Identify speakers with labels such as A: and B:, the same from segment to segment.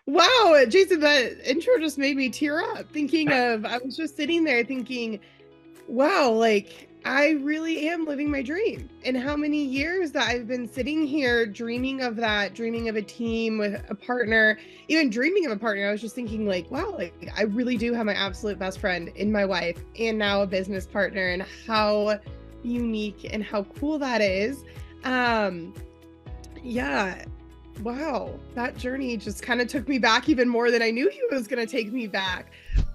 A: Wow, Jason, that intro just made me tear up I was just sitting there thinking, wow, like I really am living my dream. And how many years that I've been sitting here dreaming of that, dreaming of a team with a partner, even dreaming of a partner. I was just thinking, like, wow, like I really do have my absolute best friend in my wife and now a business partner, and how unique and how cool that is. Um, yeah, wow, that journey just kind of took me back even more than I knew he was going to take me back.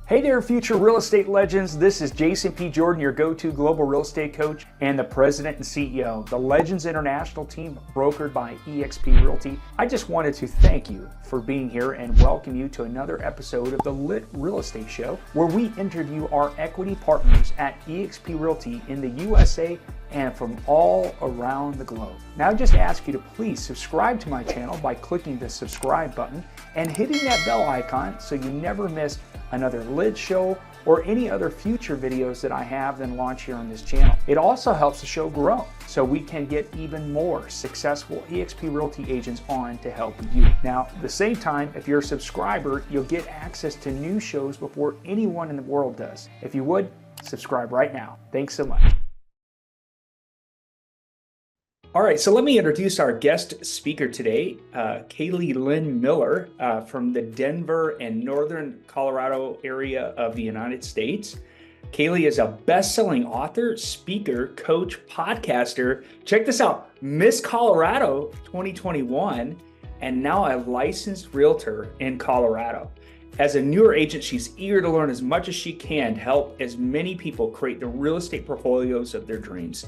B: Hey there, future real estate legends. This is Jason P. Jordan, your go-to global real estate coach and the president and CEO of the Legends International team brokered by eXp Realty. I just wanted to thank you for being here and welcome you to another episode of the Lit Real Estate Show, where we interview our equity partners at eXp Realty in the USA and from all around the globe. Now I just ask you to please subscribe to my channel by clicking the subscribe button and hitting that bell icon so you never miss another Lit show or any other future videos that I have then launch here on this channel. It also helps the show grow so we can get even more successful eXp Realty agents on to help you. Now, at the same time, if you're a subscriber, you'll get access to new shows before anyone in the world does. If you would, subscribe right now. Thanks so much. All right, so let me introduce our guest speaker today, Kaylie Lynn Miller from the Denver and Northern Colorado area of the United States. Kaylie is a best-selling author, speaker, coach, podcaster. Check this out, Miss Colorado 2021, and now a licensed realtor in Colorado. As a newer agent, she's eager to learn as much as she can to help as many people create the real estate portfolios of their dreams.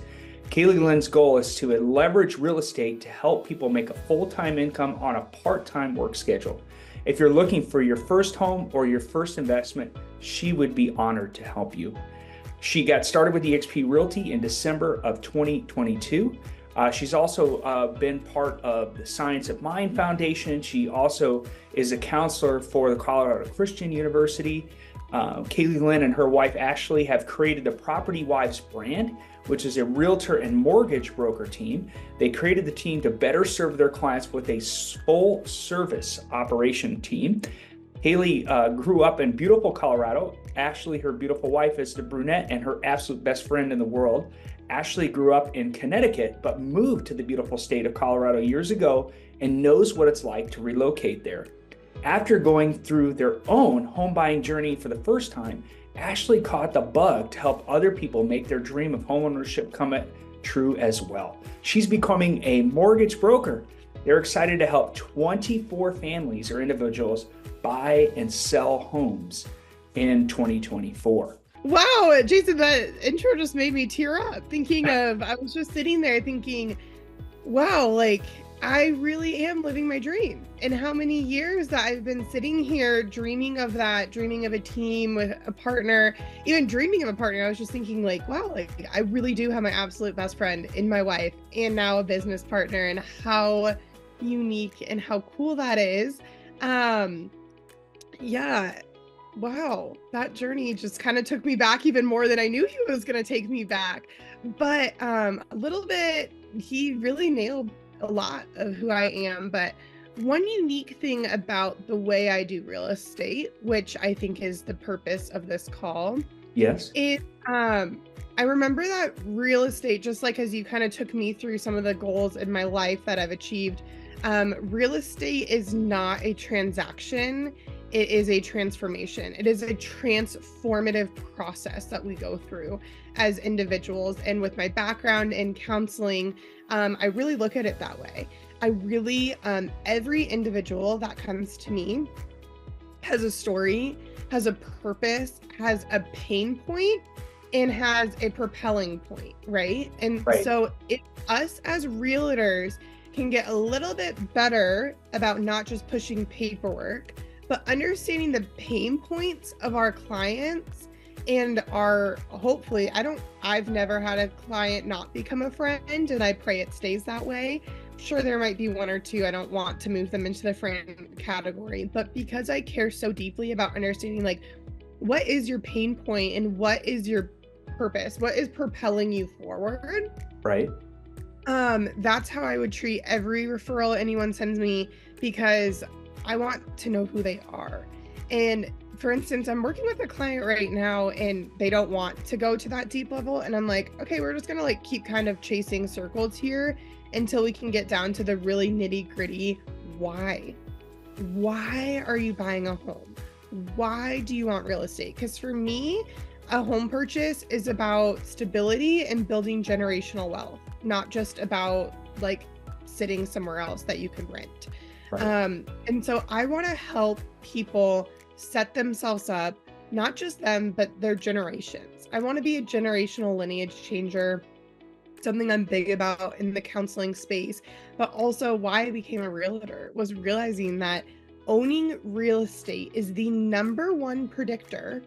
B: Kaylie Lynn's goal is to leverage real estate to help people make a full-time income on a part-time work schedule. If you're looking for your first home or your first investment, she would be honored to help you. She got started with eXp Realty in December of 2022. She's also been part of the Science of Mind Foundation. She also is a counselor for the Colorado Christian University. Kaylie Lynn and her wife Ashley have created the Property Wives brand, which is a realtor and mortgage broker team. They created the team to better serve their clients with a full service operation team. Kaylie grew up in beautiful Colorado. Ashley, her beautiful wife, is the brunette and her absolute best friend in the world. Ashley grew up in Connecticut, but moved to the beautiful state of Colorado years ago and knows what it's like to relocate there. After going through their own home buying journey for the first time, Ashley caught the bug to help other people make their dream of homeownership come true as well. She's becoming a mortgage broker. They're excited to help 24 families or individuals buy and sell homes in 2024.
A: Wow, Jason, that intro just made me tear up I was just sitting there thinking, wow, like I really am living my dream. And how many years that I've been sitting here dreaming of that, dreaming of a team with a partner, even dreaming of a partner. I was just thinking, like, wow, like I really do have my absolute best friend in my wife and now a business partner, and how unique and how cool that is. Yeah, wow, that journey just kind of took me back even more than I knew he was going to take me back. But a little bit, he really nailed a lot of who I am. But one unique thing about the way I do real estate, which I think is the purpose of this call,
B: Yes.
A: is I remember that real estate, just like as you kind of took me through some of the goals in my life that I've achieved, real estate is not a transaction. It is a transformation. It is a transformative process that we go through as individuals. And with my background in counseling, I really look at it that way. I really, every individual that comes to me has a story, has a purpose, has a pain point, and has a propelling point, right? And
B: Right.
A: so if us as realtors can get a little bit better about not just pushing paperwork, but understanding the pain points of our clients and hopefully, I've never had a client not become a friend, and I pray it stays that way. Sure, there might be one or two, I don't want to move them into the friend category, but because I care so deeply about understanding, like, what is your pain point and what is your purpose? What is propelling you forward?
B: Right.
A: That's how I would treat every referral anyone sends me, because I want to know who they are. And for instance, I'm working with a client right now and they don't want to go to that deep level. And I'm like, okay, we're just going to like keep kind of chasing circles here until we can get down to the really nitty gritty. Why? Why are you buying a home? Why do you want real estate? Because for me, a home purchase is about stability and building generational wealth, not just about like sitting somewhere else that you can rent.
B: Right.
A: And so I want to help people set themselves up, not just them, but their generations. I want to be a generational lineage changer, something I'm big about in the counseling space, but also why I became a realtor was realizing that owning real estate is the number one predictor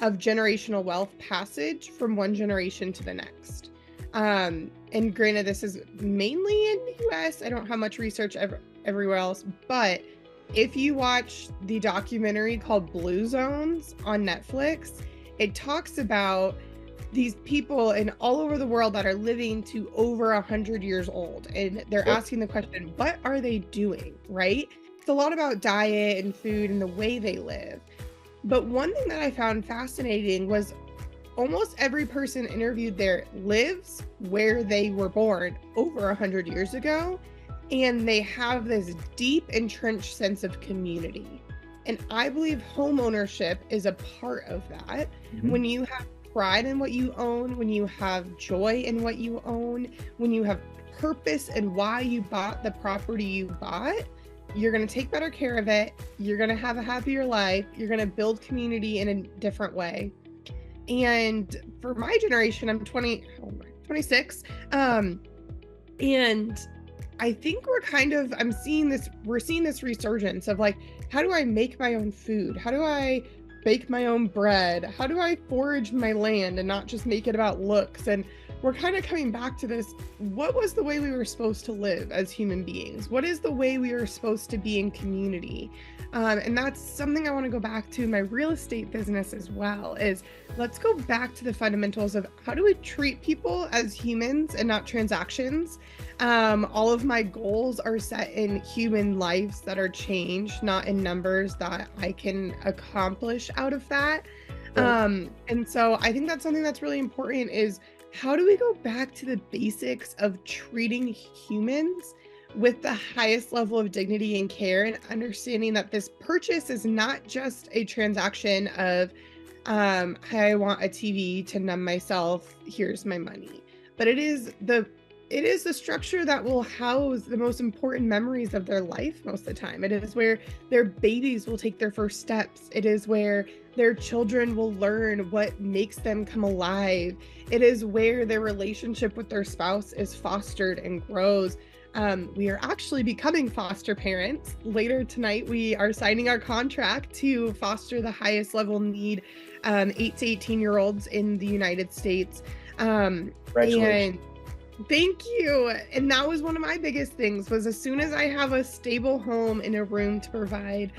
A: of generational wealth passage from one generation to the next. And granted, this is mainly in the US. I don't have much research everywhere else, but if you watch the documentary called Blue Zones on Netflix, it talks about these people in all over the world that are living to over 100 years old. And they're asking the question, what are they doing, right? It's a lot about diet and food and the way they live. But one thing that I found fascinating was almost every person interviewed there lives where they were born over 100 years ago. And they have this deep entrenched sense of community. And I believe home ownership is a part of that.
B: Mm-hmm.
A: When you have pride in what you own, when you have joy in what you own, when you have purpose in why you bought the property you bought, you're going to take better care of it. You're going to have a happier life. You're going to build community in a different way. And for my generation, I'm 26. And I think we're seeing this resurgence of like, how do I make my own food? How do I bake my own bread? How do I forage my land and not just make it about looks? And we're kind of coming back to this. What was the way we were supposed to live as human beings? What is the way we were supposed to be in community? And that's something I want to go back to in my real estate business as well, is let's go back to the fundamentals of how do we treat people as humans and not transactions. All of my goals are set in human lives that are changed, not in numbers that I can accomplish out of that.
B: Right.
A: And so I think that's something that's really important is how do we go back to the basics of treating humans with the highest level of dignity and care, and understanding that this purchase is not just a transaction of, hey, I want a TV to numb myself, here's my money. But it is the structure that will house the most important memories of their life most of the time. It is where their babies will take their first steps. It is where their children will learn what makes them come alive. It is where their relationship with their spouse is fostered and grows. We are actually becoming foster parents. Later tonight, we are signing our contract to foster the highest level need 8 to 18-year-olds in the United States.
B: Congratulations.
A: And thank you. And that was one of my biggest things was as soon as I have a stable home and a room to provide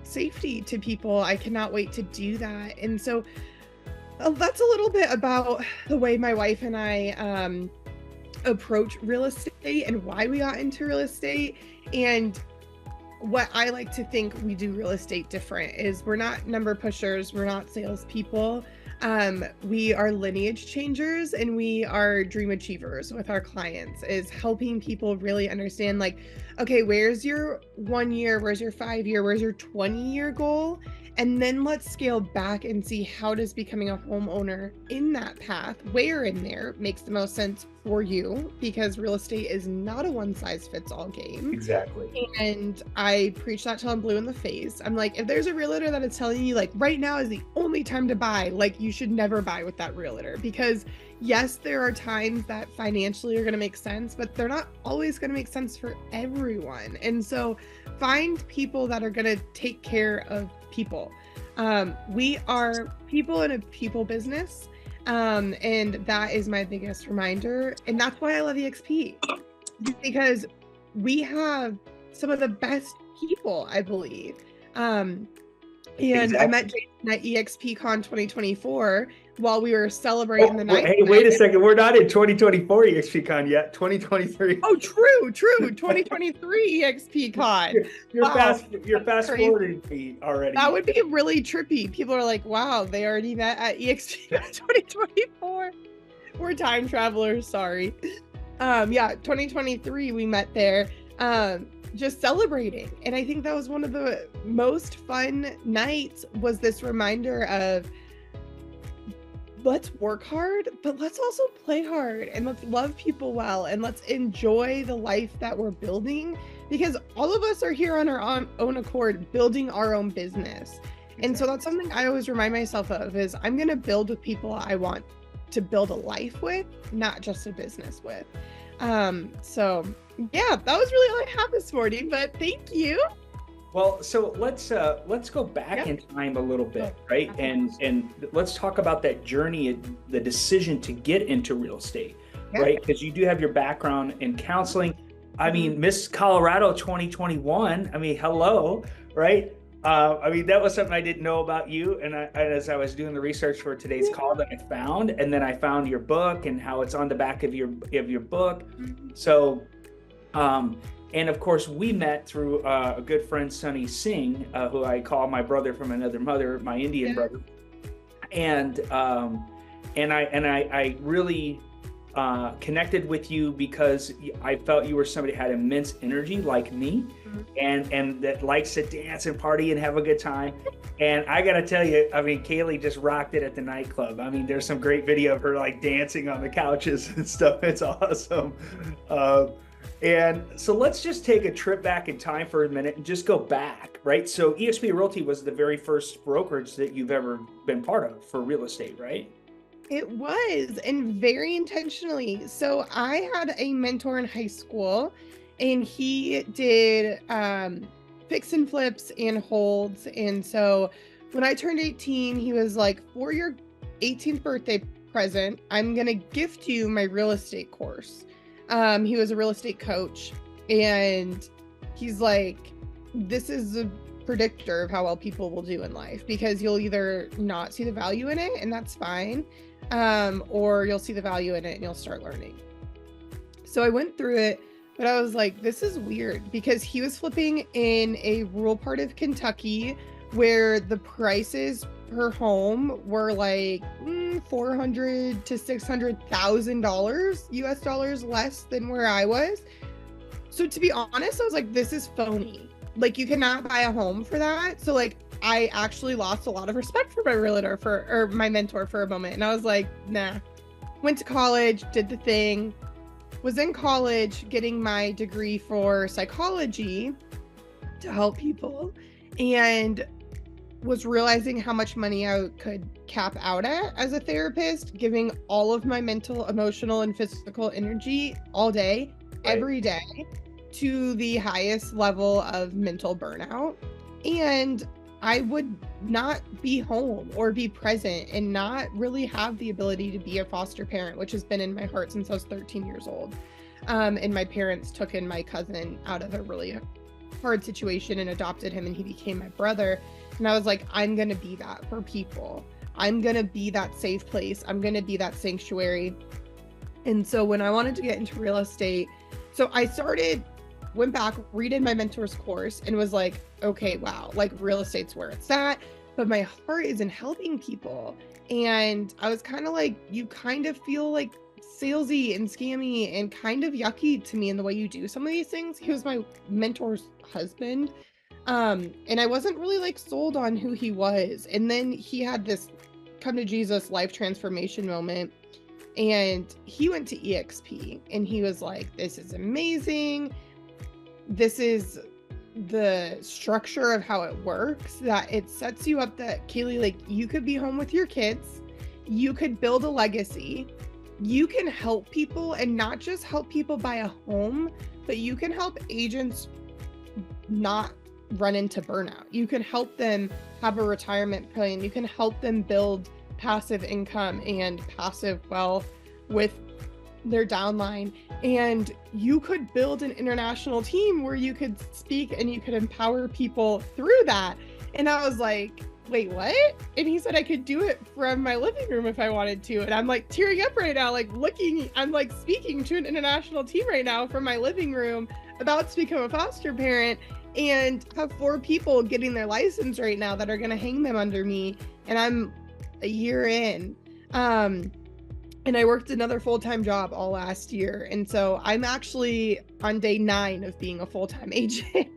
A: safety to people, I cannot wait to do that. And so that's a little bit about the way my wife and I approach real estate and why we got into real estate. And what I like to think we do real estate different is we're not number pushers, we're not salespeople. We are lineage changers and we are dream achievers with our clients, is helping people really understand like, okay, where's your 1 year, where's your 5 year, where's your 20-year goal? And then let's scale back and see how does becoming a homeowner in that path, where in there makes the most sense for you, because real estate is not a one size fits all game.
B: Exactly.
A: And I preach that till I'm blue in the face. I'm like, if there's a realtor that is telling you like right now is the only time to buy, like you should never buy with that realtor, because yes, there are times that financially are going to make sense, but they're not always going to make sense for everyone. And so find people that are going to take care of people. We are people in a people business. And that is my biggest reminder. And that's why I love EXP, because we have some of the best people, I believe. And
B: Exactly.
A: I met Jason at EXPCon 2024. while we were celebrating the night.
B: Hey, wait a second. We're not in 2024 EXPCon yet. 2023.
A: Oh, true. 2023 EXPCon.
B: You're
A: Wow.
B: fast
A: Crazy.
B: forwarding me already.
A: That would be really trippy. People are like, wow, they already met at EXPCon 2024. We're time travelers, sorry. Yeah, 2023 we met there, just celebrating. And I think that was one of the most fun nights, was this reminder of, let's work hard, but let's also play hard, and let's love people well, and let's enjoy the life that we're building, because all of us are here on our own accord, building our own business. Exactly. And so that's something I always remind myself of, is I'm going to build with people I want to build a life with, not just a business with. So yeah, that was really all I have this morning, but thank you.
B: Well, so let's go back in time a little bit, right? And let's talk about that journey, the decision to get into real estate, right? Because you do have your background in counseling. I mean, Miss Colorado 2021. I mean, hello, right? I mean, that was something I didn't know about you. And as I was doing the research for today's call, that I found, and then I found your book and how it's on the back of your book. So, and of course, we met through a good friend, Sunny Singh, who I call my brother from another mother, my Indian brother. And I really connected with you because I felt you were somebody who had immense energy like me, and that likes to dance and party and have a good time. And I got to tell you, I mean, Kaylie just rocked it at the nightclub. I mean, there's some great video of her like dancing on the couches and stuff. It's awesome. And so let's just take a trip back in time for a minute and just go back, right? So eXp Realty was the very first brokerage that you've ever been part of for real estate, right?
A: It was, and very intentionally. So I had a mentor in high school, and he did fix and flips and holds. And so when I turned 18, he was like, for your 18th birthday present, I'm going to gift you my real estate course. He was a real estate coach, and he's like, this is a predictor of how well people will do in life, because you'll either not see the value in it, and that's fine, or you'll see the value in it and you'll start learning. So I went through it, but I was like, this is weird, because he was flipping in a rural part of Kentucky where the prices per home were like $400,000 to $600,000 US dollars less than where I was. So to be honest, I was like, this is phony. Like, you cannot buy a home for that. So like, I actually lost a lot of respect for my realtor or my mentor for a moment. And I was like, nah. Went to college, did the thing, was in college getting my degree for psychology to help people, and was realizing how much money I could cap out at as a therapist, giving all of my mental, emotional, and physical energy all day, every day, to the highest level of mental burnout. And I would not be home or be present, and not really have the ability to be a foster parent, which has been in my heart since I was 13 years old. And my parents took in my cousin out of a really hard situation and adopted him, and he became my brother. And I was like, I'm going to be that for people. I'm going to be that safe place. I'm going to be that sanctuary. And so when I wanted to get into real estate, so I went back, redid my mentor's course, and was like, okay, wow, like real estate's where it's at, but my heart is in helping people. And I was kind of like, you kind of feel like salesy and scammy and kind of yucky to me in the way you do some of these things. He was my mentor's husband. And I wasn't really like sold on who he was. And then he had this come to Jesus life transformation moment, and he went to EXP, and he was like, this is amazing. This is the structure of how it works, that it sets you up that, Kaylie, like, you could be home with your kids, you could build a legacy, you can help people, and not just help people buy a home, but you can help agents not run into burnout. You can help them have a retirement plan. You can help them build passive income and passive wealth with their downline. And you could build an international team where you could speak and you could empower people through that. And I was like, wait, what? And he said I could do it from my living room if I wanted to. And I'm like tearing up right now, like I'm like speaking to an international team right now from my living room, about to become a foster parent, and have 4 people getting their license right now that are going to hang them under me. And I'm a year in. And I worked another full-time job all last year. And so I'm actually on day 9 of being a full-time agent.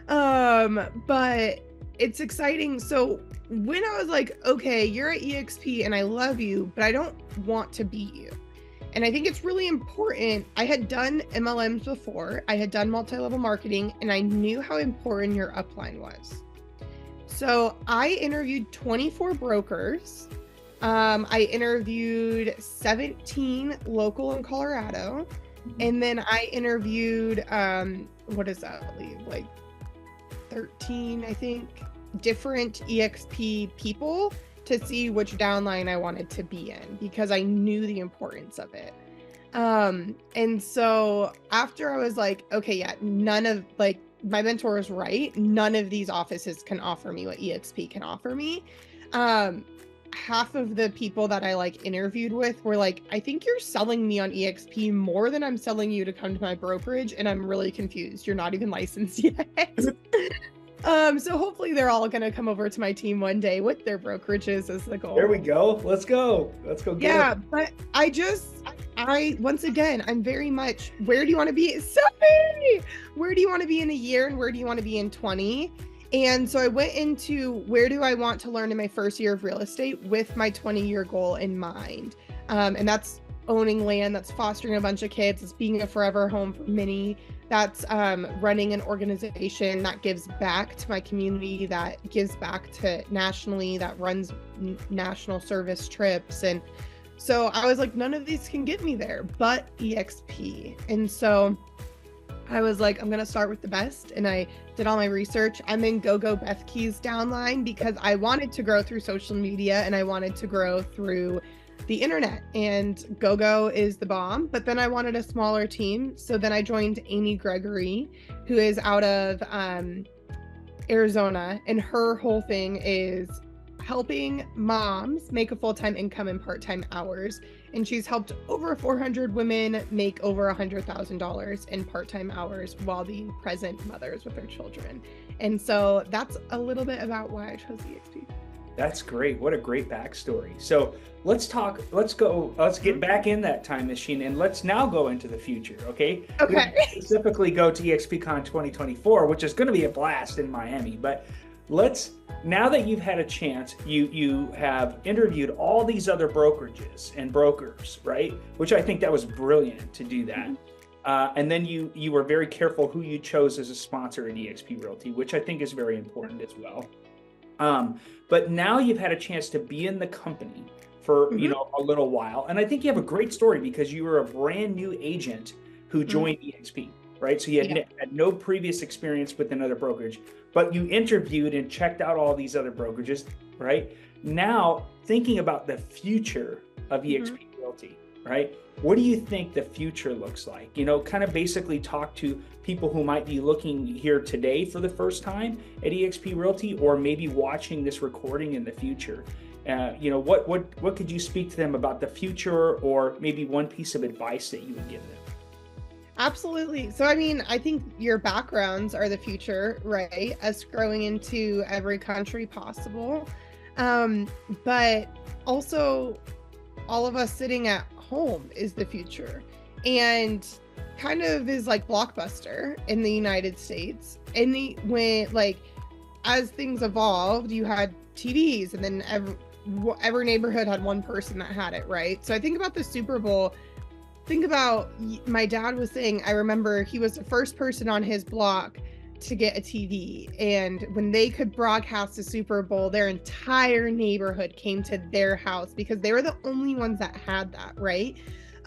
A: But it's exciting. So when I was like, okay, you're at EXP and I love you, but I don't want to be you. And I think it's really important. I had done MLMs before. I had done multi-level marketing, and I knew how important your upline was. So I interviewed 24 brokers. I interviewed 17 local in Colorado. And then I interviewed, what does that leave? Like 13, I think, different EXP people to see which downline I wanted to be in, because I knew the importance of it. And so after I was like, okay, yeah, none of, like, my mentor was right. None of these offices can offer me what EXP can offer me. Half of the people that I like interviewed with were like, I think you're selling me on EXP more than I'm selling you to come to my brokerage. And I'm really confused. You're not even licensed yet. So hopefully they're all going to come over to my team one day with their brokerages as the goal.
B: There we go. Let's go. Let's go get
A: Yeah,
B: them.
A: but once again, I'm very much, where do you want to be? Sophie! Where do you want to be in a year, and where do you want to be in 20? And so I went into, where do I want to learn in my first year of real estate with my 20-year goal in mind. And that's owning land, that's fostering a bunch of kids, it's being a forever home for many, that's running an organization that gives back to my community, that gives back to nationally, that runs national service trips. And so I was like, none of these can get me there but EXP. And so I was like, I'm going to start with the best. And I did all my research. I'm in GoGo Beth Key's downline because I wanted to grow through social media and I wanted to grow through the internet, and GoGo is the bomb. But then I wanted a smaller team. So then I joined Amy Gregory, who is out of Arizona. And her whole thing is helping moms make a full-time income in part-time hours. And she's helped over 400 women make over $100,000 in part-time hours while being present mothers with their children. And so that's a little bit about why I chose EXP.
B: That's great. What a great backstory. So let's get back in that time machine, and let's now go into the future. Okay.
A: Okay.
B: We specifically go to EXPCon 2024, which is going to be a blast in Miami. But now that you've had a chance, you have interviewed all these other brokerages and brokers, right? Which I think that was brilliant to do that. And then you were very careful who you chose as a sponsor at EXP Realty, which I think is very important as well. But now you've had a chance to be in the company for a little while, and I think you have a great story because you were a brand new agent who joined EXP, right? So you had no previous experience with another brokerage, but you interviewed and checked out all these other brokerages, right? Now thinking about the future of EXP Realty, right? What do you think the future looks like? Kind of basically talk to people who might be looking here today for the first time at EXP Realty, or maybe watching this recording in the future. What could you speak to them about the future, or maybe one piece of advice that you would give them?
A: Absolutely. So, I mean, I think your backgrounds are the future, right? Us growing into every country possible. But also all of us sitting at home is the future, and kind of is like Blockbuster in the United States. And as things evolved, you had TVs, and then every neighborhood had one person that had it, right? So I think about the Super Bowl. Think about, my dad was saying, I remember he was the first person on his block to get a TV, and when they could broadcast the Super Bowl, their entire neighborhood came to their house because they were the only ones that had that, right?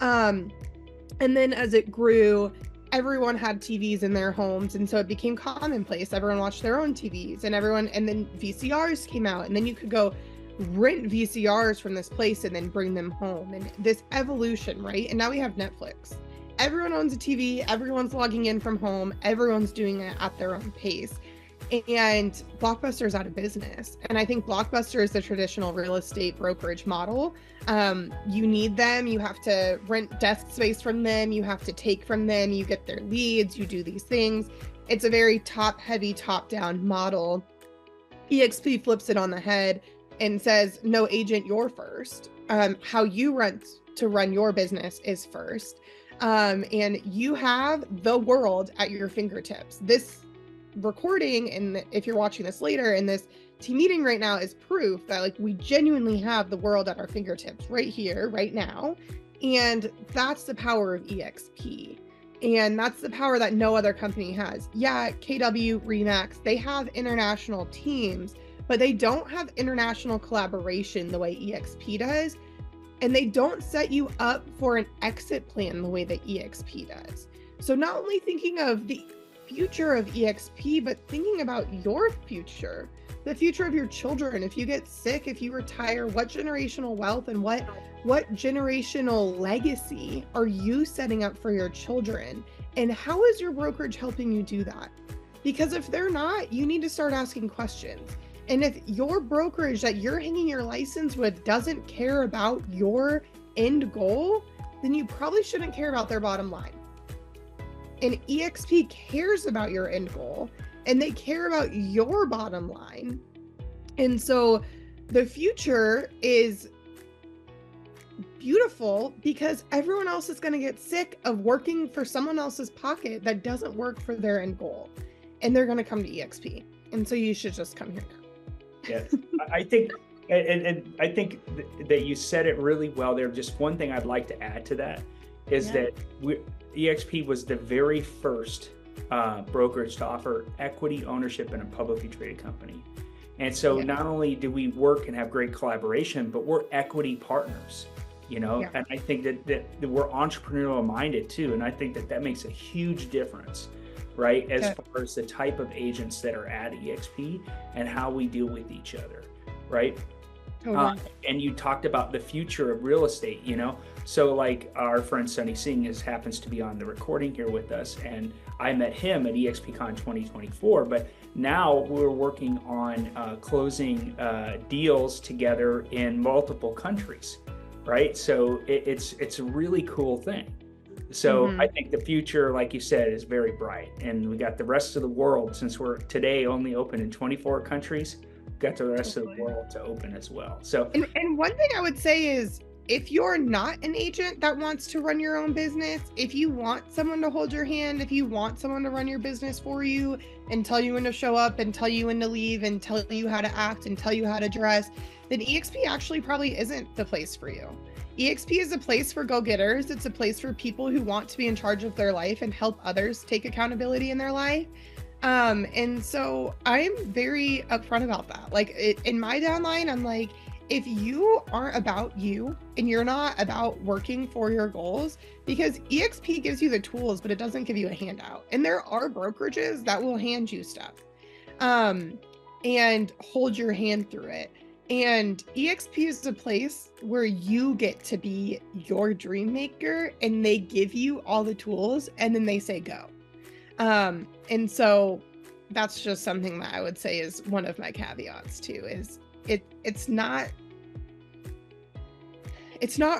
A: And then as it grew, everyone had TVs in their homes, and so it became commonplace. Everyone watched their own TVs, and then VCRs came out, and then you could go rent VCRs from this place and then bring them home, and this evolution, right? And now we have Netflix. Everyone owns a TV, everyone's logging in from home, everyone's doing it at their own pace. and Blockbuster's out of business. And I think Blockbuster is the traditional real estate brokerage model. You need them. You have to rent desk space from them. You have to take from them. You get their leads. You do these things. It's a very top-heavy, top-down model. EXP flips it on the head and says, no, agent, you're first. How you run your business is first. And you have the world at your fingertips. This recording, and if you're watching this later, and this team meeting right now is proof that like we genuinely have the world at our fingertips right here, right now. And that's the power of EXP. And that's the power that no other company has. Yeah, KW, Remax, they have international teams, but they don't have international collaboration the way EXP does. And they don't set you up for an exit plan the way that EXP does. So not only thinking of the future of EXP, but thinking about your future, the future of your children. If you get sick, if you retire, what generational wealth and what generational legacy are you setting up for your children? And how is your brokerage helping you do that? Because if they're not, you need to start asking questions. And if your brokerage that you're hanging your license with doesn't care about your end goal, then you probably shouldn't care about their bottom line. And EXP cares about your end goal, and they care about your bottom line. And so the future is beautiful because everyone else is going to get sick of working for someone else's pocket that doesn't work for their end goal. And they're going to come to EXP. And so you should just come here now.
B: Yeah, I think, and I think that you said it really well there. Just one thing I'd like to add to that is that EXP was the very first brokerage to offer equity ownership in a publicly traded company. And so not only do we work and have great collaboration, but we're equity partners, you know, and I think that we're entrepreneurial minded too. And I think that makes a huge difference, right? As far as the type of agents that are at EXP and how we deal with each other, right? Totally. And you talked about the future of real estate, you know, so like our friend Sunny Singh happens to be on the recording here with us, and I met him at EXPCon 2024, but now we're working on closing deals together in multiple countries, right? So it's a really cool thing. So I think the future, like you said, is very bright, and we got the rest of the world, since we're today only open in 24 countries, got the rest of the world to open as well. So
A: and one thing I would say is, if you're not an agent that wants to run your own business, if you want someone to hold your hand, if you want someone to run your business for you and tell you when to show up and tell you when to leave and tell you how to act and tell you how to dress, then EXP actually probably isn't the place for you. EXP is a place for go-getters. It's a place for people who want to be in charge of their life and help others take accountability in their life. And so I'm very upfront about that. Like in my downline, I'm like, if you aren't about you and you're not about working for your goals, because EXP gives you the tools, but it doesn't give you a handout. And there are brokerages that will hand you stuff and hold your hand through it. And EXP is a place where you get to be your dream maker, and they give you all the tools and then they say go. And so that's just something that I would say is one of my caveats too, is it's not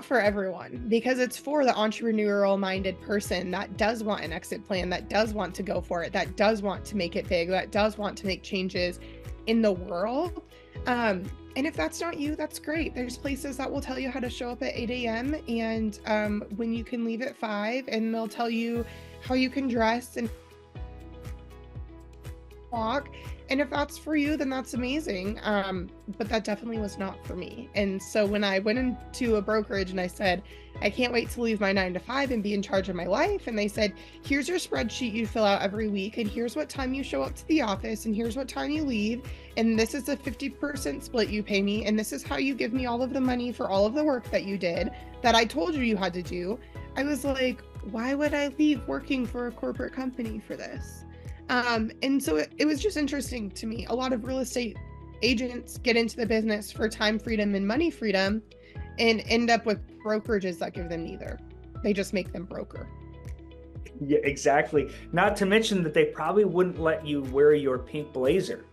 A: for everyone, because it's for the entrepreneurial minded person that does want an exit plan, that does want to go for it, that does want to make it big, that does want to make changes in the world. And if that's not you, that's great. There's places that will tell you how to show up at 8 a.m. and when you can leave at 5, and they'll tell you how you can dress and walk. And if that's for you, then that's amazing. But that definitely was not for me. And so when I went into a brokerage and I said, I can't wait to leave my 9 to 5 and be in charge of my life, and they said, here's your spreadsheet you fill out every week, and here's what time you show up to the office, and here's what time you leave, and this is a 50% split you pay me, and this is how you give me all of the money for all of the work that you did, that I told you had to do, I was like, why would I leave working for a corporate company for this? And so it was just interesting to me. A lot of real estate agents get into the business for time freedom and money freedom and end up with brokerages that give them neither. They just make them broker.
B: Yeah, exactly. Not to mention that they probably wouldn't let you wear your pink blazer,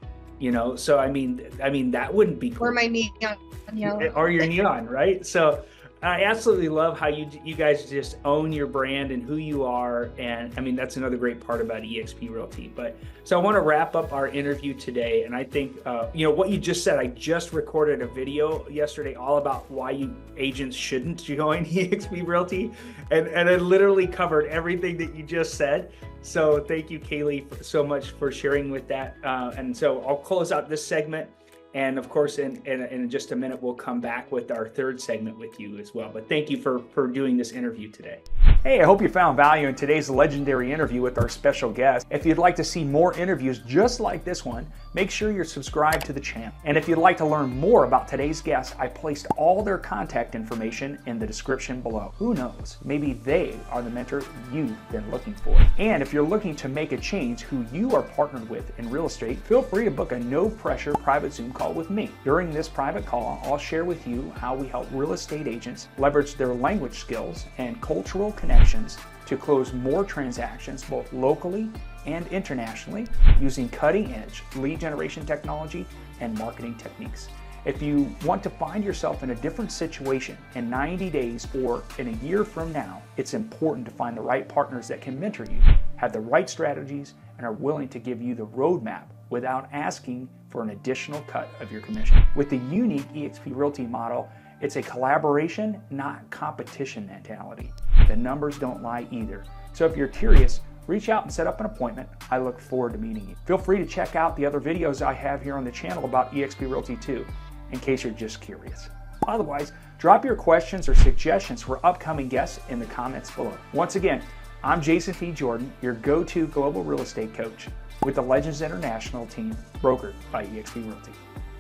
B: So I mean that wouldn't be
A: Or
B: cool.
A: my neon yellow.
B: Or your neon, right? So I absolutely love how you guys just own your brand and who you are, and I mean that's another great part about eXp Realty. But so I want to wrap up our interview today, and I think what you just said. I just recorded a video yesterday all about why you agents shouldn't join eXp Realty, and it literally covered everything that you just said. So thank you, Kaylie, so much for sharing with that. And so I'll close out this segment. And of course, in just a minute, we'll come back with our third segment with you as well. But thank you for doing this interview today. Hey, I hope you found value in today's legendary interview with our special guest. If you'd like to see more interviews just like this one, make sure you're subscribed to the channel. And if you'd like to learn more about today's guest, I placed all their contact information in the description below. Who knows? Maybe they are the mentor you've been looking for. And if you're looking to make a change who you are partnered with in real estate, feel free to book a no-pressure private Zoom call with me. During this private call, I'll share with you how we help real estate agents leverage their language skills and cultural connections to close more transactions both locally and internationally using cutting-edge lead generation technology and marketing techniques. If you want to find yourself in a different situation in 90 days or in a year from now, it's important to find the right partners that can mentor you, have the right strategies, and are willing to give you the roadmap without asking for an additional cut of your commission. With the unique eXp Realty model, it's a collaboration, not competition mentality. The numbers don't lie either. So if you're curious, reach out and set up an appointment. I look forward to meeting you. Feel free to check out the other videos I have here on the channel about eXp Realty too, in case you're just curious. Otherwise, drop your questions or suggestions for upcoming guests in the comments below. Once again, I'm Jason P. Jordan, your go-to global real estate coach with the Legends International team, brokered by eXp Realty.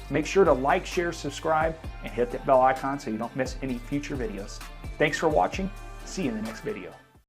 B: Make sure to like, share, subscribe, and hit that bell icon so you don't miss any future videos. Thanks for watching. See you in the next video.